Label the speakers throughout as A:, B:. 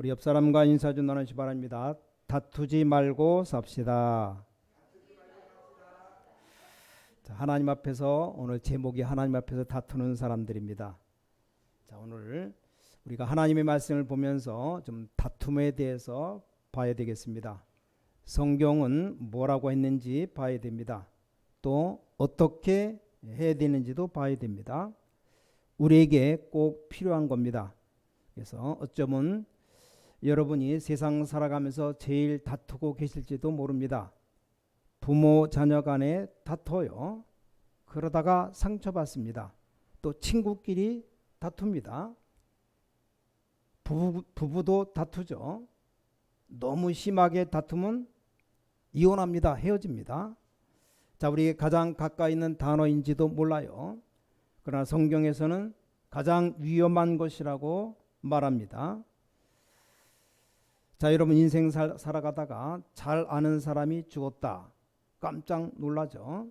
A: 우리 옆 사람과 인사 좀 나누시 바랍니다. 다투지 말고 삽시다. 자, 하나님 앞에서 오늘 제목이 하나님 앞에서 다투는 사람들입니다. 자, 오늘 우리가 하나님의 말씀을 보면서 좀 다툼에 대해서 봐야 되겠습니다. 성경은 뭐라고 했는지 봐야 됩니다. 또 어떻게 해야 되는지도 봐야 됩니다. 우리에게 꼭 필요한 겁니다. 그래서 어쩌면 여러분이 세상 살아가면서 제일 다투고 계실지도 모릅니다. 부모 자녀 간에 다퉈요. 그러다가 상처받습니다. 또 친구끼리 다툽니다. 부부도 다투죠. 너무 심하게 다투면 이혼합니다. 헤어집니다. 자, 우리에게 가장 가까이 있는 단어인지도 몰라요. 그러나 성경에서는 가장 위험한 것이라고 말합니다. 자, 여러분 인생 살아가다가 잘 아는 사람이 죽었다. 깜짝 놀라죠.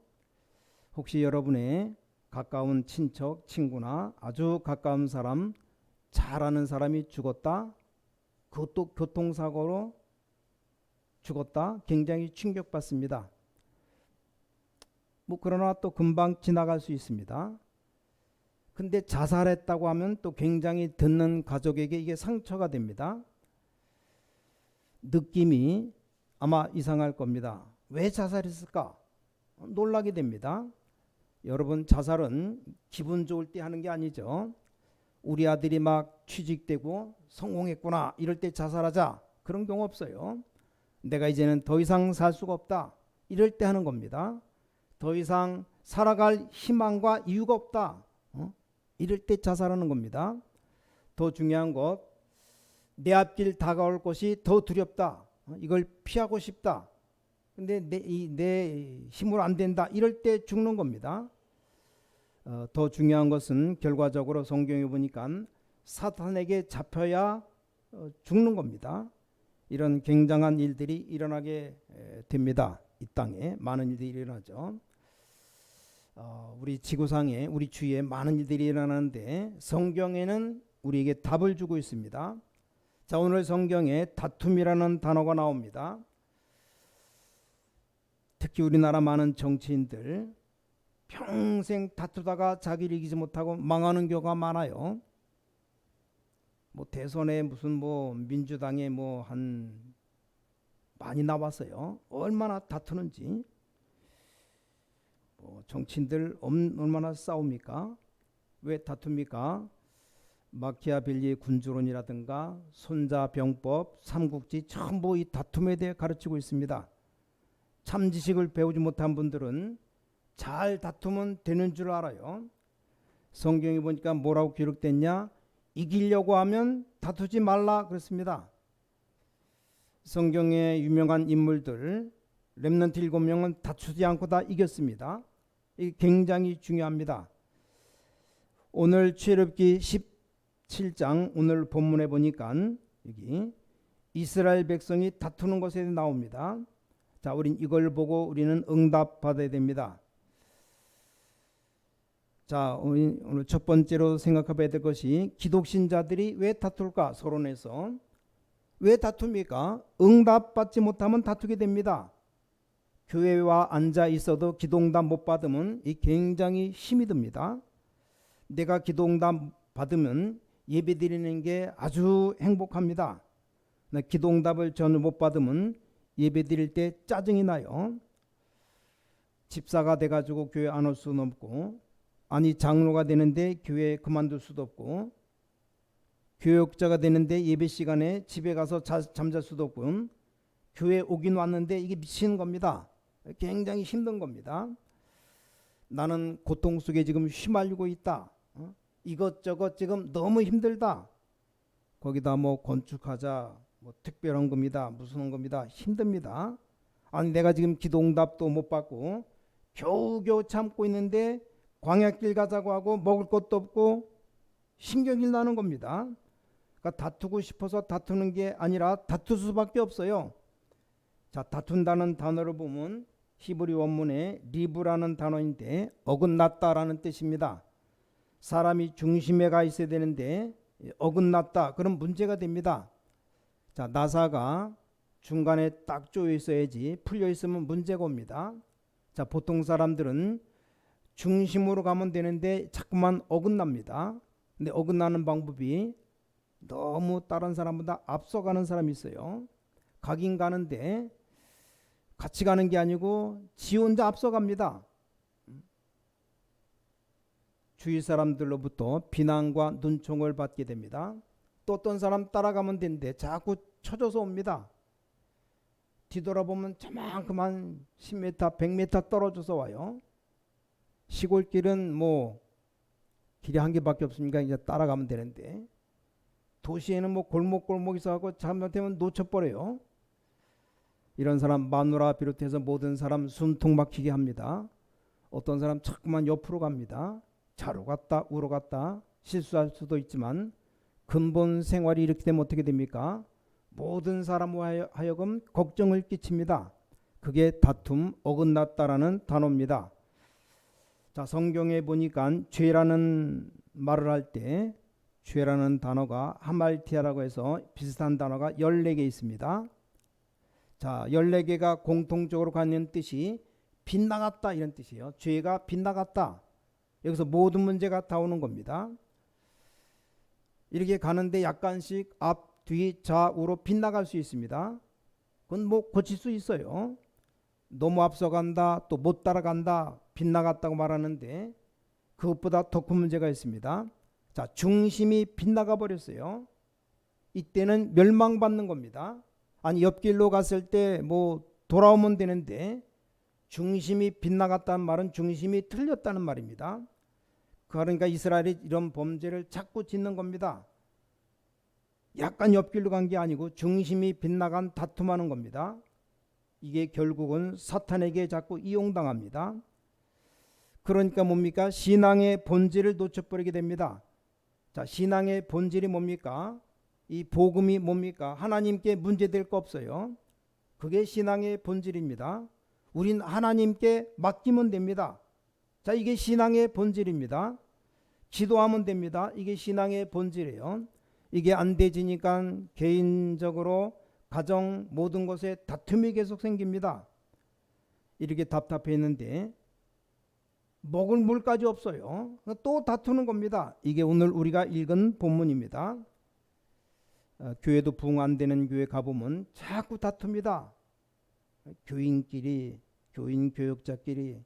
A: 혹시 여러분의 가까운 친척, 친구나 아주 가까운 사람, 잘 아는 사람이 죽었다? 그것도 교통사고로 죽었다? 굉장히 충격받습니다. 그러나 또 금방 지나갈 수 있습니다. 근데 자살했다고 하면 또 굉장히 듣는 가족에게 이게 상처가 됩니다. 느낌이 아마 이상할 겁니다. 왜 자살했을까? 놀라게 됩니다. 여러분, 자살은 기분 좋을 때 하는 게 아니죠. 우리 아들이 막 취직되고 성공했구나 이럴 때 자살하자, 그런 경우 없어요. 내가 이제는 더 이상 살 수가 없다 이럴 때 하는 겁니다. 더 이상 살아갈 희망과 이유가 없다, 이럴 때 자살하는 겁니다. 더 중요한 것, 내 앞길 다가올 것이 더 두렵다, 이걸 피하고 싶다, 근데 내 힘으로 안 된다, 이럴 때 죽는 겁니다. 더 중요한 것은 결과적으로 성경에 보니까 사탄에게 잡혀야 죽는 겁니다. 이런 굉장한 일들이 일어나게 됩니다. 이 땅에 많은 일들이 일어나죠. 우리 지구상에, 우리 주위에 많은 일들이 일어나는데 성경에는 우리에게 답을 주고 있습니다. 자, 오늘 성경에 다툼이라는 단어가 나옵니다. 특히 우리나라 많은 정치인들 평생 다투다가 자기를 이기지 못하고 망하는 경우가 많아요. 대선에 무슨 민주당에 한 많이 나왔어요. 얼마나 다투는지. 정치인들 얼마나 싸웁니까? 왜 다툽니까? 마키아벨리의 군주론이라든가 손자병법, 삼국지 전부 이 다툼에 대해 가르치고 있습니다. 참지식을 배우지 못한 분들은 잘 다투면 되는 줄 알아요. 성경에 보니까 뭐라고 기록됐냐? 이기려고 하면 다투지 말라 그랬습니다. 성경의 유명한 인물들 렘넌트 7명은 다투지 않고 다 이겼습니다. 이게 굉장히 중요합니다. 오늘 출애굽기 17장 오늘 본문에 보니까 여기 이스라엘 백성이 다투는 것에 나옵니다. 자, 우린 이걸 보고 우리는 응답받아야 됩니다. 자, 오늘 첫 번째로 생각해봐야 될 것이 기독신자들이 왜 다툴까? 서론에서 왜 다툽니까? 응답받지 못하면 다투게 됩니다. 교회와 앉아 있어도 기도응답 못 받으면 굉장히 힘이 듭니다. 내가 기도응답 받으면 예배 드리는 게 아주 행복합니다. 기도응답을 전혀 못 받으면 예배 드릴 때 짜증이 나요. 집사가 돼가지고 교회 안 올 수는 없고, 아니 장로가 되는데 교회 그만둘 수도 없고, 교역자가 되는데 예배 시간에 집에 가서 잠잘 수도 없고, 교회 오긴 왔는데 이게 미치는 겁니다. 굉장히 힘든 겁니다. 나는 고통 속에 지금 휘말리고 있다. 이것저것 지금 너무 힘들다. 거기다 건축하자, 특별한 겁니다, 무슨 겁니다. 힘듭니다. 아니 내가 지금 기도응답도 못 받고 겨우겨우 참고 있는데 광야길 가자고 하고 먹을 것도 없고 신경이 나는 겁니다. 그러니까 다투고 싶어서 다투는 게 아니라 다툴 수밖에 없어요. 자, 다툰다는 단어를 보면 히브리 원문에 리브라는 단어인데 어긋났다라는 뜻입니다. 사람이 중심에 가 있어야 되는데 어긋났다, 그럼 문제가 됩니다. 자, 나사가 중간에 딱 조여 있어야지 풀려 있으면 문제가 옵니다. 자, 보통 사람들은 중심으로 가면 되는데 자꾸만 어긋납니다. 근데 어긋나는 방법이 너무 다른 사람보다 앞서가는 사람이 있어요. 가긴 가는데 같이 가는 게 아니고 지 혼자 앞서갑니다. 주위 사람들로부터 비난과 눈총을 받게 됩니다. 또 어떤 사람 따라가면 되는데 자꾸 쳐져서 옵니다. 뒤돌아보면 저만큼만 10m, 100m 떨어져서 와요. 시골길은 뭐 길이 한 개밖에 없으니까 이제 따라가면 되는데 도시에는 뭐 골목골목 있어갖고 잘못하면 놓쳐버려요. 이런 사람 마누라 비롯해서 모든 사람 숨통 막히게 합니다. 어떤 사람 자꾸만 옆으로 갑니다. 좌로 갔다 우로 갔다 실수할 수도 있지만 근본 생활이 이렇게 되면 어떻게 됩니까? 모든 사람으로 하여금 걱정을 끼칩니다. 그게 다툼, 어긋났다라는 단어입니다. 자, 성경에 보니까 죄라는 말을 할 때 죄라는 단어가 하말티아라고 해서 비슷한 단어가 14개 있습니다. 자, 14개가 공통적으로 갖는 뜻이 빗나갔다 이런 뜻이에요. 죄가 빗나갔다. 여기서 모든 문제가 다 오는 겁니다. 이렇게 가는데 약간씩 앞, 뒤, 좌우로 빗나갈 수 있습니다. 그건 뭐 고칠 수 있어요. 너무 앞서간다, 또 못 따라간다, 빗나갔다고 말하는데 그것보다 더 큰 문제가 있습니다. 자, 중심이 빗나가 버렸어요. 이때는 멸망받는 겁니다. 아니, 옆길로 갔을 때 뭐 돌아오면 되는데 중심이 빗나갔다는 말은 중심이 틀렸다는 말입니다. 그러니까 이스라엘이 이런 범죄를 자꾸 짓는 겁니다. 약간 옆길로 간 게 아니고 중심이 빗나간 다툼하는 겁니다. 이게 결국은 사탄에게 자꾸 이용당합니다. 그러니까 뭡니까? 신앙의 본질을 놓쳐버리게 됩니다. 자, 신앙의 본질이 뭡니까? 이 복음이 뭡니까? 하나님께 문제될 거 없어요. 그게 신앙의 본질입니다. 우린 하나님께 맡기면 됩니다. 자, 이게 신앙의 본질입니다. 기도하면 됩니다. 이게 신앙의 본질이에요. 이게 안 되지니까 개인적으로 가정 모든 것에 다툼이 계속 생깁니다. 이렇게 답답해 있는데 먹을 물까지 없어요. 또 다투는 겁니다. 이게 오늘 우리가 읽은 본문입니다. 교회도 부흥 안 되는 교회 가보면 자꾸 다툽니다. 교인끼리, 교인 교역자끼리.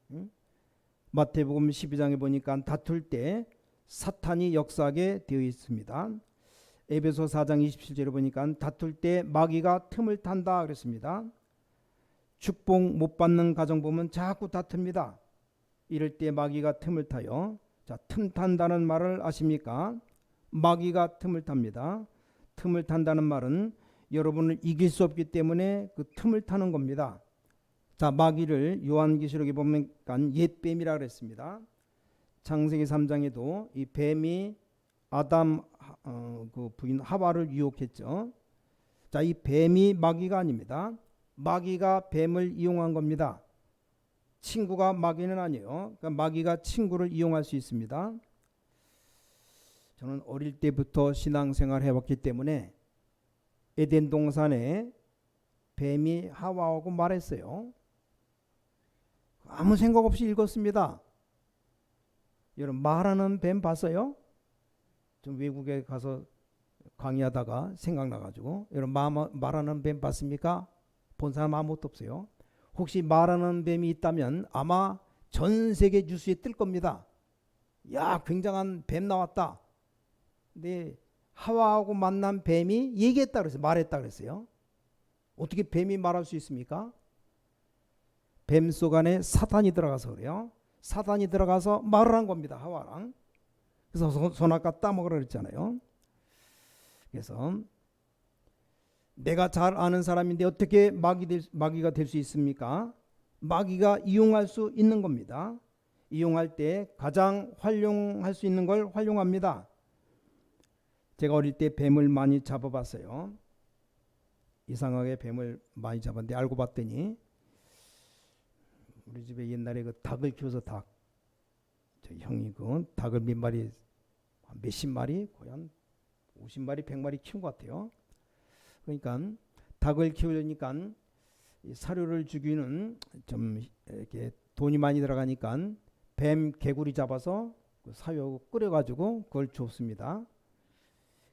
A: 마태복음 12장에 보니까 다툴 때 사탄이 역사하게 되어 있습니다. 에베소 4장 27절에 보니까 다툴 때 마귀가 틈을 탄다 그랬습니다. 축복 못 받는 가정 보면 자꾸 다툽니다. 이럴 때 마귀가 틈을 타요. 자, 틈 탄다는 말을 아십니까? 마귀가 틈을 탑니다. 틈을 탄다는 말은 여러분을 이길 수 없기 때문에 그 틈을 타는 겁니다. 자, 마귀를 요한계시록에 보면 옛뱀이라 그랬습니다. 창세기 3장에도 이 뱀이 아담 그 부인 하와를 유혹했죠. 자, 이 뱀이 마귀가 아닙니다. 마귀가 뱀을 이용한 겁니다. 친구가 마귀는 아니에요. 그러니까 마귀가 친구를 이용할 수 있습니다. 저는 어릴 때부터 신앙생활 해왔기 때문에 에덴 동산에 뱀이 하와하고 말했어요. 아무 생각 없이 읽었습니다. 여러분, 말하는 뱀 봤어요? 좀 외국에 가서 강의하다가 생각나가지고, 여러분 말하는 뱀 봤습니까? 본 사람 아무것도 없어요. 혹시 말하는 뱀이 있다면 아마 전 세계 뉴스에 뜰 겁니다. 야, 굉장한 뱀 나왔다. 근데 하와하고 만난 뱀이 얘기했다 그랬어요. 말했다 그랬어요. 어떻게 뱀이 말할 수 있습니까? 뱀 속 안에 사탄이 들어가서 그래요. 사탄이 들어가서 말을 한 겁니다. 하와랑. 그래서 선악과 따먹으라 그랬잖아요. 그래서 내가 잘 아는 사람인데 어떻게 마귀가 될 수 있습니까? 마귀가 이용할 수 있는 겁니다. 이용할 때 가장 활용할 수 있는 걸 활용합니다. 제가 어릴 때 뱀을 많이 잡아봤어요. 이상하게 뱀을 많이 잡았는데 알고 봤더니 우리 집에 옛날에 그 닭을 키워서 저 형이 그 닭을 몇 마리, 몇십 마리, 거의 한 50마리, 100마리 키운 것 같아요. 그러니까 닭을 키우려니까 이 사료를 주기는 좀 이렇게 돈이 많이 들어가니까 뱀 개구리 잡아서 그 사료 끓여가지고 그걸 줬습니다.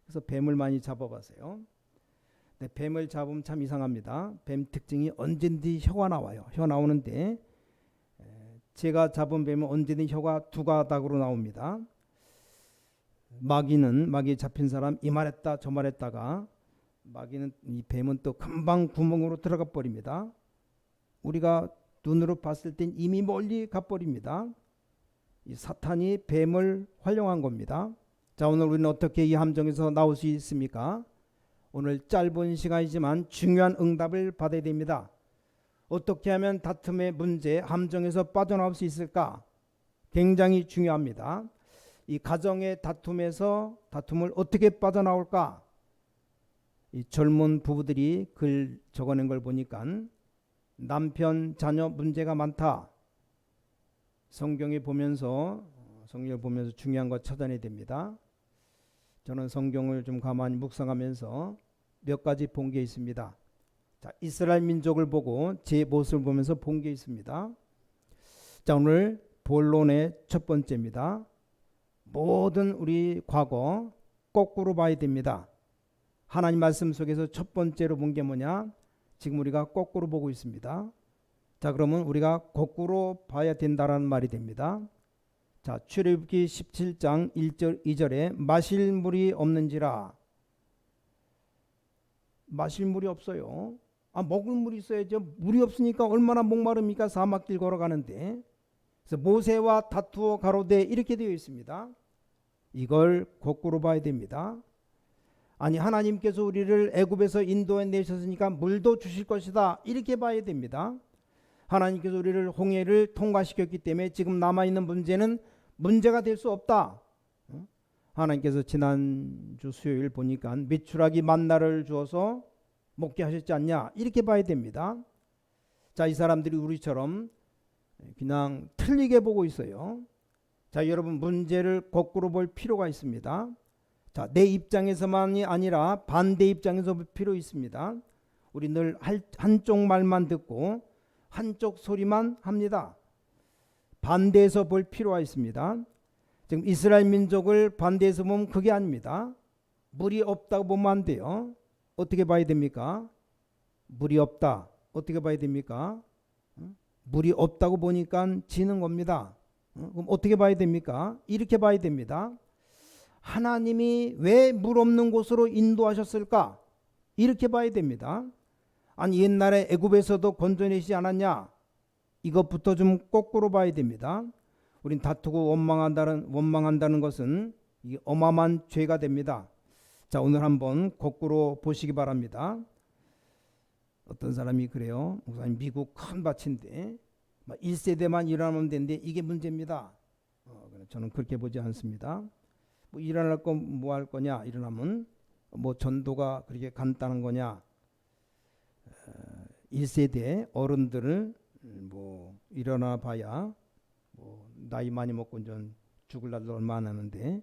A: 그래서 뱀을 많이 잡아봤어요. 근데 뱀을 잡으면 참 이상합니다. 뱀 특징이 언제든지 혀가 나와요. 혀 나오는데 제가 잡은 뱀은 언제든지 혀가 두 가닥으로 나옵니다. 마귀에 잡힌 사람 이 말했다 저 말했다가 마귀는 이 뱀은 또 금방 구멍으로 들어가 버립니다. 우리가 눈으로 봤을 땐 이미 멀리 가버립니다. 이 사탄이 뱀을 활용한 겁니다. 자, 오늘 우리는 어떻게 이 함정에서 나올 수 있습니까? 오늘 짧은 시간이지만 중요한 응답을 받아야 됩니다. 어떻게 하면 다툼의 문제, 함정에서 빠져나올 수 있을까? 굉장히 중요합니다. 이 가정의 다툼을 어떻게 빠져나올까? 이 젊은 부부들이 글 적어낸 걸 보니까 남편, 자녀 문제가 많다. 성경을 보면서 중요한 거 찾아내야 됩니다. 저는 성경을 좀 가만히 묵상하면서 몇 가지 본 게 있습니다. 자, 이스라엘 민족을 보고 제 모습을 보면서 본 게 있습니다. 자, 오늘 본론의 첫 번째입니다. 모든 우리 과거 거꾸로 봐야 됩니다. 하나님 말씀 속에서 첫 번째로 본 게 뭐냐? 지금 우리가 거꾸로 보고 있습니다. 자, 그러면 우리가 거꾸로 봐야 된다라는 말이 됩니다. 자, 출애굽기 17장 1절 2절에 마실 물이 없는지라. 마실 물이 없어요. 먹을 물이 있어야죠. 물이 없으니까 얼마나 목마릅니까? 사막길 걸어가는데. 그래서 모세와 다투어 가로되 이렇게 되어 있습니다. 이걸 거꾸로 봐야 됩니다. 아니, 하나님께서 우리를 애굽에서 인도해 내셨으니까 물도 주실 것이다, 이렇게 봐야 됩니다. 하나님께서 우리를 홍해를 통과시켰기 때문에 지금 남아있는 문제는 문제가 될 수 없다. 하나님께서 지난주 수요일 보니까 메추라기 만나를 주어서 먹게 하셨지 않냐, 이렇게 봐야 됩니다. 자, 이 사람들이 우리처럼 그냥 틀리게 보고 있어요. 자, 여러분, 문제를 거꾸로 볼 필요가 있습니다. 자, 내 입장에서만이 아니라 반대 입장에서 볼 필요 있습니다. 우리 늘 한쪽 말만 듣고 한쪽 소리만 합니다. 반대해서 볼 필요가 있습니다. 지금 이스라엘 민족을 반대해서 보면 그게 아닙니다. 물이 없다고 보면 안 돼요. 어떻게 봐야 됩니까? 물이 없다. 어떻게 봐야 됩니까? 물이 없다고 보니까 지는 겁니다. 그럼 어떻게 봐야 됩니까? 이렇게 봐야 됩니다. 하나님이 왜 물 없는 곳으로 인도하셨을까? 이렇게 봐야 됩니다. 아니, 옛날에 애굽에서도 건져내시지 않았냐? 이것부터 좀 거꾸로 봐야 됩니다. 우린 다투고 원망한다는 것은 이게 어마어마한 죄가 됩니다. 자, 오늘 한번 거꾸로 보시기 바랍니다. 어떤 사람이 그래요. 목사님, 미국 큰 밭인데 1세대만 일어나면 되는데 이게 문제입니다. 저는 그렇게 보지 않습니다. 뭐 일어날 거 뭐 할 거냐? 일어나면 뭐 전도가 그렇게 간단한 거냐? 1세대 어른들을 뭐 일어나 봐야 뭐 나이 많이 먹고 좀 죽을 날도 얼마 안 하는데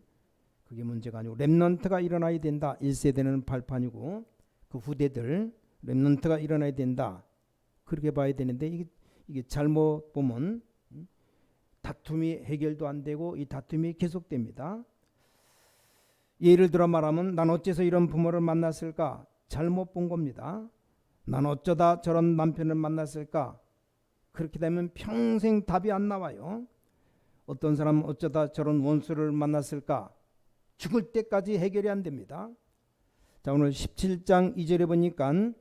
A: 그게 문제가 아니고 렘넌트가 일어나야 된다. 1세대는 발판이고 그 후대들 렘넌트가 일어나야 된다. 그렇게 봐야 되는데 이게 잘못 보면 다툼이 해결도 안 되고 이 다툼이 계속됩니다. 예를 들어 말하면 난 어째서 이런 부모를 만났을까? 잘못 본 겁니다. 난 어쩌다 저런 남편을 만났을까? 그렇게 되면 평생 답이 안 나와요. 어떤 사람은 어쩌다 저런 원수를 만났을까? 죽을 때까지 해결이 안 됩니다. 자, 오늘 17장 2절에 보니까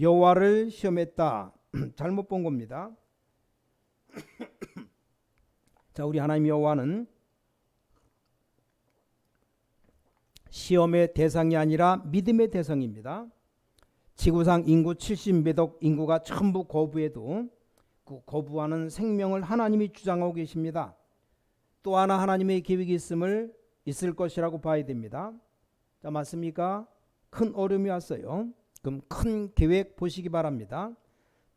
A: 여호와를 시험했다. 잘못 본 겁니다. 자, 우리 하나님 여호와는 시험의 대상이 아니라 믿음의 대상입니다. 지구상 인구 70몇억 인구가 전부 거부해도 그 거부하는 생명을 하나님이 주장하고 계십니다. 또 하나 하나님의 계획이 있을 것이라고 봐야 됩니다. 자, 맞습니까? 큰 어려움이 왔어요. 그럼 큰 계획 보시기 바랍니다.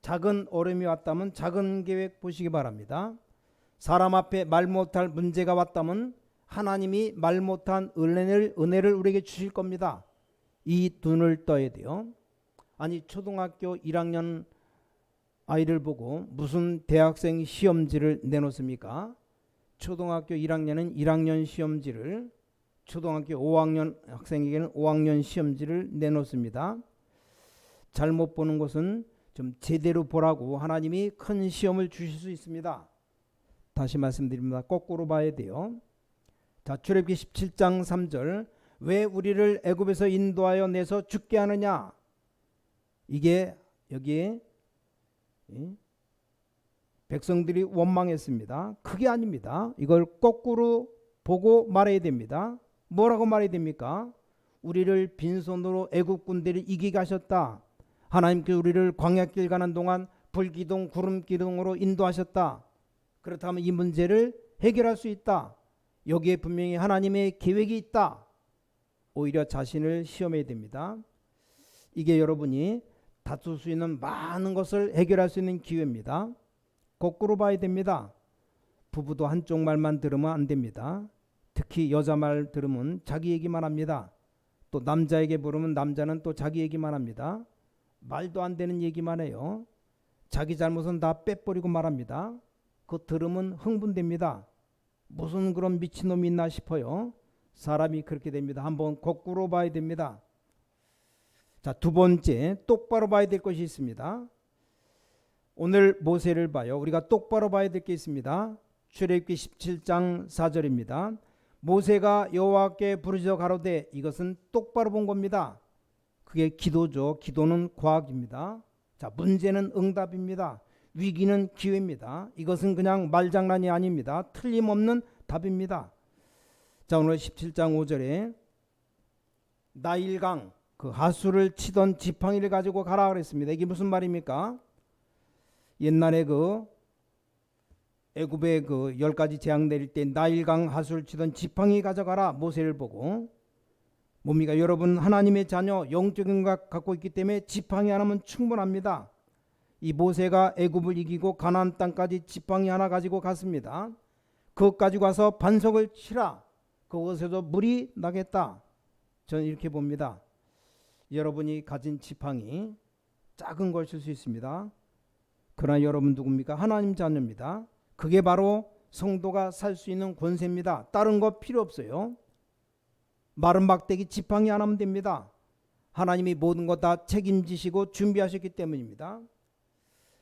A: 작은 어려움이 왔다면 작은 계획 보시기 바랍니다. 사람 앞에 말 못할 문제가 왔다면 하나님이 말 못한 은혜를 우리에게 주실 겁니다. 이 눈을 떠야 돼요. 아니 초등학교 1학년 아이를 보고 무슨 대학생 시험지를 내놓습니까? 초등학교 1학년은 1학년 시험지를, 초등학교 5학년 학생에게는 5학년 시험지를 내놓습니다. 잘못 보는 것은 좀 제대로 보라고 하나님이 큰 시험을 주실 수 있습니다. 다시 말씀드립니다. 거꾸로 봐야 돼요. 자, 출애굽기 17장 3절, 왜 우리를 애굽에서 인도하여 내서 죽게 하느냐? 이게 여기에 백성들이 원망했습니다. 그게 아닙니다. 이걸 거꾸로 보고 말해야 됩니다. 뭐라고 말해야 됩니까? 우리를 빈손으로 애굽 군대를 이기게 하셨다. 하나님께서 우리를 광야길 가는 동안 불기둥 구름기둥으로 인도하셨다. 그렇다면 이 문제를 해결할 수 있다. 여기에 분명히 하나님의 계획이 있다. 오히려 자신을 시험해야 됩니다. 이게 여러분이 다툴 수 있는 많은 것을 해결할 수 있는 기회입니다. 거꾸로 봐야 됩니다. 부부도 한쪽 말만 들으면 안 됩니다. 특히 여자 말 들으면 자기 얘기만 합니다. 또 남자에게 물으면 남자는 또 자기 얘기만 합니다. 말도 안 되는 얘기만 해요. 자기 잘못은 다 빼버리고 말합니다. 그거 들으면 흥분됩니다. 무슨 그런 미친놈이 있나 싶어요. 사람이 그렇게 됩니다. 한번 거꾸로 봐야 됩니다. 자, 두 번째, 똑바로 봐야 될 것이 있습니다. 오늘 모세를 봐요. 우리가 똑바로 봐야 될 게 있습니다. 출애굽기 17장 4절입니다. 모세가 여호와께 부르짖어 가로되, 이것은 똑바로 본 겁니다. 그게 기도죠. 기도는 과학입니다. 자, 문제는 응답입니다. 위기는 기회입니다. 이것은 그냥 말장난이 아닙니다. 틀림없는 답입니다. 자, 오늘 17장 5절에 나일강, 그 하수를 치던 지팡이를 가지고 가라 그랬습니다. 이게 무슨 말입니까? 옛날에 그 애굽에 그 10가지 재앙 내릴 때 나일강 하수를 치던 지팡이 가져가라, 모세를 보고. 뭡니까? 여러분 하나님의 자녀, 영적인 것 갖고 있기 때문에 지팡이 하나면 충분합니다. 이 모세가 애굽을 이기고 가나안 땅까지 지팡이 하나 가지고 갔습니다. 그것 가지고 가서 반석을 치라. 그곳에서 물이 나겠다. 저는 이렇게 봅니다. 여러분이 가진 지팡이 작은 것일 수 있습니다. 그러나 여러분 누굽니까? 하나님 자녀입니다. 그게 바로 성도가 살 수 있는 권세입니다. 다른 거 필요 없어요. 마른 막대기 지팡이 하나면 됩니다. 하나님이 모든 거 다 책임지시고 준비하셨기 때문입니다.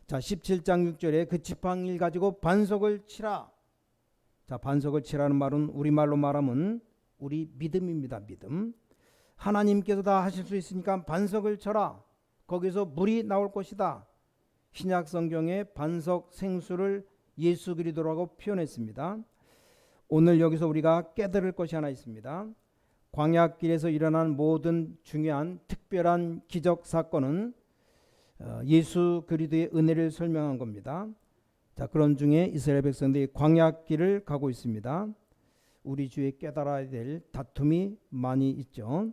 A: 자, 17장 6절에 그 지팡이를 가지고 반석을 치라. 자, 반석을 치라는 말은 우리말로 말하면 우리 믿음입니다. 믿음. 하나님께서 다 하실 수 있으니까 반석을 쳐라. 거기서 물이 나올 것이다. 신약 성경에 반석 생수를 예수 그리스도라고 표현했습니다. 오늘 여기서 우리가 깨달을 것이 하나 있습니다. 광야길에서 일어난 모든 중요한 특별한 기적 사건은 예수 그리스도의 은혜를 설명한 겁니다. 자, 그런 중에 이스라엘 백성들이 광야길을 가고 있습니다. 우리 주에 깨달아야 될 다툼이 많이 있죠.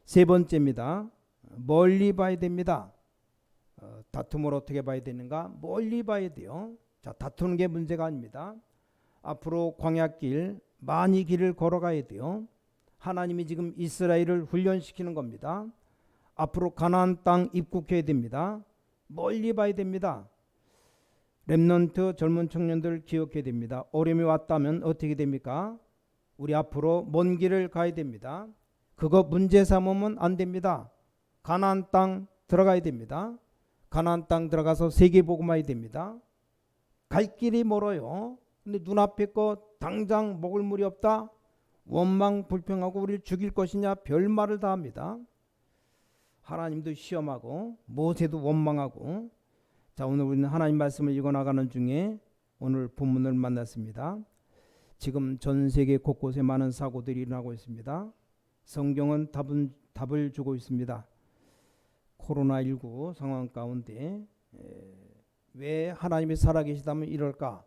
A: 세 번째입니다. 멀리 봐야 됩니다. 다툼을 어떻게 봐야 되는가? 멀리 봐야 돼요. 자, 다투는 게 문제가 아닙니다. 앞으로 광야길 많이 길을 걸어가야 돼요. 하나님이 지금 이스라엘을 훈련시키는 겁니다. 앞으로 가나안 땅 입국해야 됩니다. 멀리 봐야 됩니다. 렘넌트 젊은 청년들 기억해야 됩니다. 어려움이 왔다면 어떻게 됩니까? 우리 앞으로 먼 길을 가야 됩니다. 그거 문제 삼으면 안 됩니다. 가나안 땅 들어가야 됩니다. 가나안 땅 들어가서 세계복음화해야 됩니다. 갈 길이 멀어요. 근데 눈앞에 거 당장 먹을 물이 없다. 원망 불평하고 우리를 죽일 것이냐 별말을 다 합니다. 하나님도 시험하고 모세도 원망하고. 자, 오늘 우리는 하나님 말씀을 읽어나가는 중에 오늘 본문을 만났습니다. 지금 전 세계 곳곳에 많은 사고들이 일어나고 있습니다. 성경은 답을 주고 있습니다. 코로나19 상황 가운데 왜 하나님이 살아계시다면 이럴까?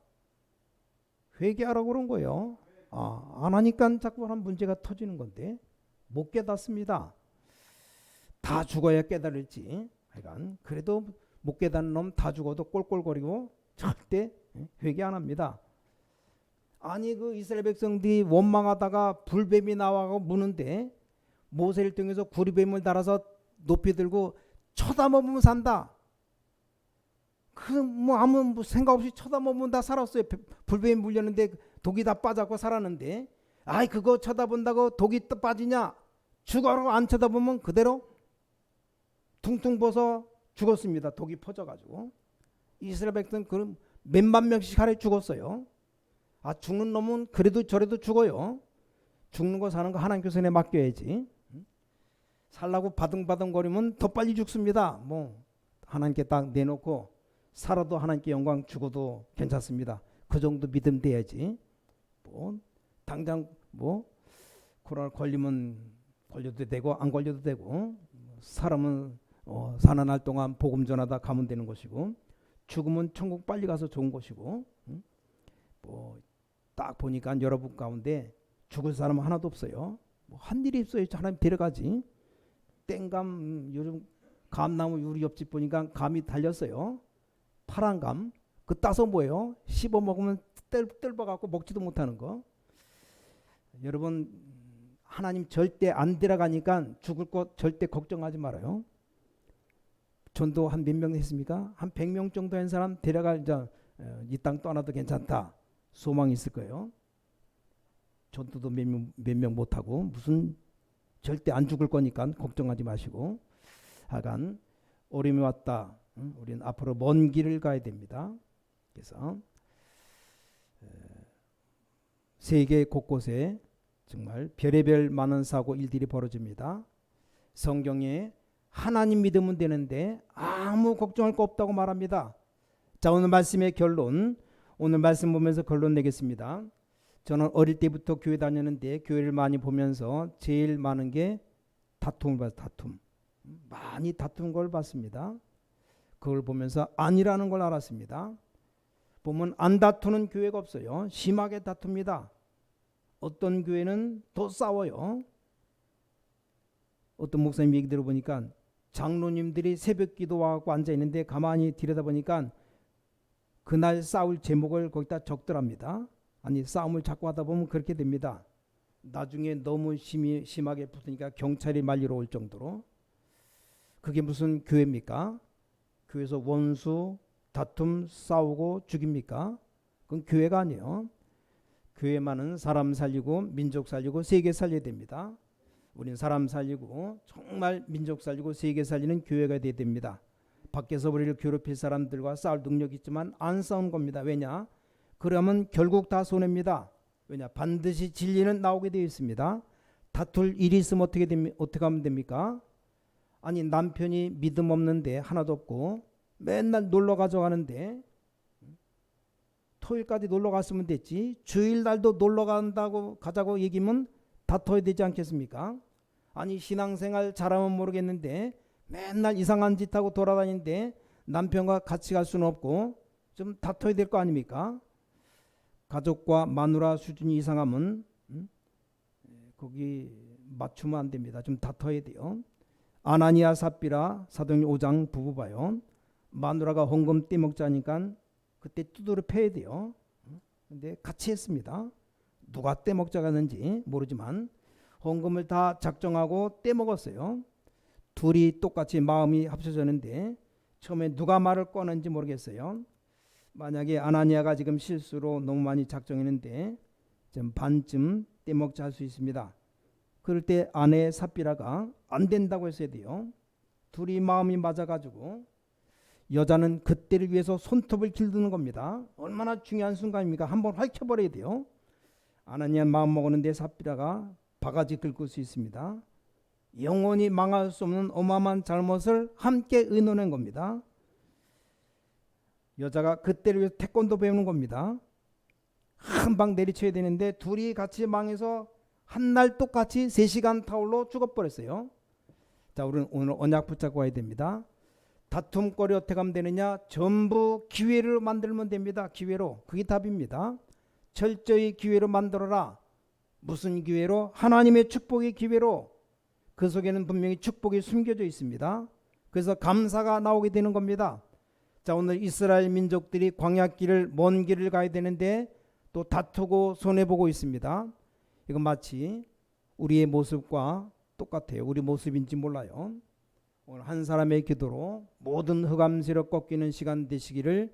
A: 회개하라고 그런 거예요. 안 하니까 자꾸 한 문제가 터지는 건데 못 깨닫습니다. 다 죽어야 깨달을지. 하여간 그래도 못 깨닫는 놈 다 죽어도 꼴꼴거리고 절대 회개 안 합니다. 아니 그 이스라엘 백성들이 원망하다가 불뱀이 나와서 무는데 모세를 통해서 구리뱀을 달아서 높이 들고 쳐다보면 산다. 뭐 아무 생각 없이 쳐다보면 다 살았어요. 불뱀이 물렸는데 독이 다 빠졌고 살았는데, 아이 그거 쳐다본다고 독이 또 빠지냐? 죽어라고 안 쳐다보면 그대로 퉁퉁 벗어 죽었습니다. 독이 퍼져가지고. 이스라엘 백성은 그럼 몇만 명씩 하루에 죽었어요. 아, 죽는 놈은 그래도 저래도 죽어요. 죽는 거 사는 거 하나님께 손에 맡겨야지. 살라고 바둥바둥거리면 더 빨리 죽습니다. 뭐 하나님께 딱 내놓고 살아도 하나님께 영광, 죽어도 괜찮습니다. 그 정도 믿음 돼야지. 뭐 당장 뭐 코로나 걸리면 걸려도 되고 안 걸려도 되고, 사람은 사는 날 동안 복음 전하다 가면 되는 것이고, 죽으면 천국 빨리 가서 좋은 것이고, 뭐 딱 보니까 여러분 가운데 죽을 사람은 하나도 없어요. 뭐 한 일이 있어야 하나님 데려가지. 땡감, 요즘 감나무 유리 옆집 보니까 감이 달렸어요. 파란 감. 그 따서 뭐예요? 씹어 먹으면 뜰봐갖고 먹지도 못하는 거. 여러분, 하나님 절대 안 데려가니까 죽을 것 절대 걱정하지 말아요. 전도 한 몇 명 했습니까? 한 100명 정도 한 사람 데려가 이제 이 땅 떠나도 괜찮다. 소망이 있을 거예요. 전도도 몇 명 못하고 무슨 절대 안 죽을 거니까 걱정하지 마시고, 하여간 어려움이 왔다. 우리는 앞으로 먼 길을 가야 됩니다. 그래서 세계 곳곳에 정말 별의별 많은 사고 일들이 벌어집니다. 성경에 하나님 믿으면 되는데 아무 걱정할 거 없다고 말합니다. 자, 오늘 말씀의 결론, 오늘 말씀 보면서 결론 내겠습니다. 저는 어릴 때부터 교회 다녔는데 교회를 많이 보면서 제일 많은 게 다툼을 봐서 다툼. 많이 다툰 걸 봤습니다. 그걸 보면서 아니라는 걸 알았습니다. 보면 안 다투는 교회가 없어요. 심하게 다툽니다. 어떤 교회는 더 싸워요. 어떤 목사님 얘기 들어보니까 장로님들이 새벽 기도하고 앉아있는데 가만히 들여다보니까 그날 싸울 제목을 거기다 적더랍니다. 아니, 싸움을 자꾸 하다 보면 그렇게 됩니다. 나중에 너무 심하게 붙으니까 경찰이 말리러 올 정도로. 그게 무슨 교회입니까? 교회에서 원수, 다툼, 싸우고 죽입니까? 그건 교회가 아니에요. 교회만은 사람 살리고 민족 살리고 세계 살려야 됩니다. 우리는 사람 살리고 정말 민족 살리고 세계 살리는 교회가 돼야 됩니다. 밖에서 우리를 괴롭힐 사람들과 싸울 능력이 있지만 안 싸운 겁니다. 왜냐? 그러면 결국 다 손해입니다. 왜냐? 반드시 진리는 나오게 되어 있습니다. 다툴 일이 있으면 어떻게 하면 됩니까? 아니, 남편이 믿음 없는데 하나도 없고 맨날 놀러 가져가는데 토요일까지 놀러 갔으면 됐지. 주일날도 놀러 간다고 가자고 얘기면 다퉈야 되지 않겠습니까? 아니, 신앙생활 잘하면 모르겠는데 맨날 이상한 짓 하고 돌아다니는데 남편과 같이 갈 수는 없고 좀 다퉈야 될 거 아닙니까? 가족과 마누라 수준이 이상하면 거기 맞추면 안 됩니다. 좀 다퉈야 돼요. 아나니아 삽비라 사도행전 5장 부부 봐요. 마누라가 헌금 떼먹자니까 그때 두드려 패야 돼요. 근데 같이 했습니다. 누가 떼먹자가 했는지 모르지만 헌금을 다 작정하고 떼먹었어요. 둘이 똑같이 마음이 합쳐졌는데 처음에 누가 말을 꺼낸지 모르겠어요. 만약에 아나니아가 지금 실수로 너무 많이 작정했는데 좀 반쯤 떼먹자 할 수 있습니다. 그럴 때 아내 삽비라가 안 된다고 했어야 돼요. 둘이 마음이 맞아가지고 여자는 그때를 위해서 손톱을 길드는 겁니다. 얼마나 중요한 순간입니까? 한번 핥혀버려야 돼요. 아나니아 마음 먹었는데 삽비라가 바가지 긁을 수 있습니다. 영원히 망할 수 없는 어마어마한 잘못을 함께 의논한 겁니다. 여자가 그때를 위해서 태권도 배우는 겁니다. 한 방 내리쳐야 되는데 둘이 같이 망해서 한날 똑같이 3시간 타올로 죽어버렸어요. 자, 우리는 오늘 언약 붙잡고 와야 됩니다. 다툼거리 어떻게 하면 되느냐? 전부 기회를 만들면 됩니다. 기회로. 그게 답입니다. 철저히 기회로 만들어라. 무슨 기회로? 하나님의 축복의 기회로. 그 속에는 분명히 축복이 숨겨져 있습니다. 그래서 감사가 나오게 되는 겁니다. 자, 오늘 이스라엘 민족들이 광야길을 먼 길을 가야 되는데 또 다투고 손해보고 있습니다. 이건 마치 우리의 모습과 똑같아요. 우리 모습인지 몰라요. 오늘 한 사람의 기도로 모든 흑암세력 꺾이는 시간 되시기를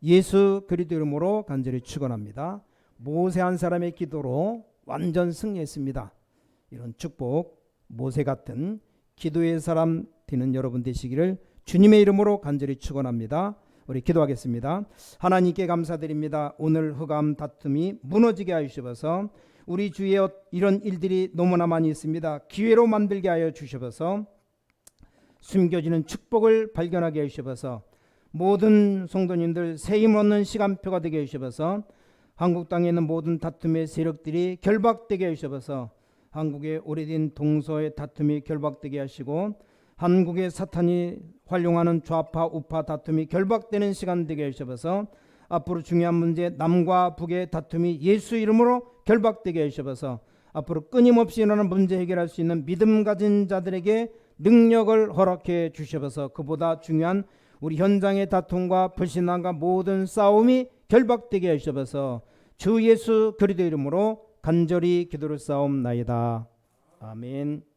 A: 예수 그리스도 이름으로 간절히 축원합니다. 모세 한 사람의 기도로 완전 승리했습니다. 이런 축복, 모세 같은 기도의 사람 되는 여러분 되시기를 주님의 이름으로 간절히 축원합니다. 우리 기도하겠습니다. 하나님께 감사드립니다. 오늘 흑암 다툼이 무너지게 하여 주셔서 우리 주위에 이런 일들이 너무나 많이 있습니다. 기회로 만들게 하여 주셔서 숨겨지는 축복을 발견하게 하여 주셔서 모든 성도님들 새 힘 얻는 시간표가 되게 하여 주셔서 한국 땅에 있는 모든 다툼의 세력들이 결박되게 하여 주셔서 한국의 오래된 동서의 다툼이 결박되게 하시고 한국의 사탄이 활용하는 좌파 우파 다툼이 결박되는 시간 되게 하셔서 앞으로 중요한 문제 남과 북의 다툼이 예수 이름으로 결박되게 하셔서 앞으로 끊임없이 일어나는 문제 해결할 수 있는 믿음 가진 자들에게 능력을 허락해 주셔서 그보다 중요한 우리 현장의 다툼과 불신앙과 모든 싸움이 결박되게 하셔서 주 예수 그리스도 이름으로 간절히 기도를 싸움나이다. 아멘.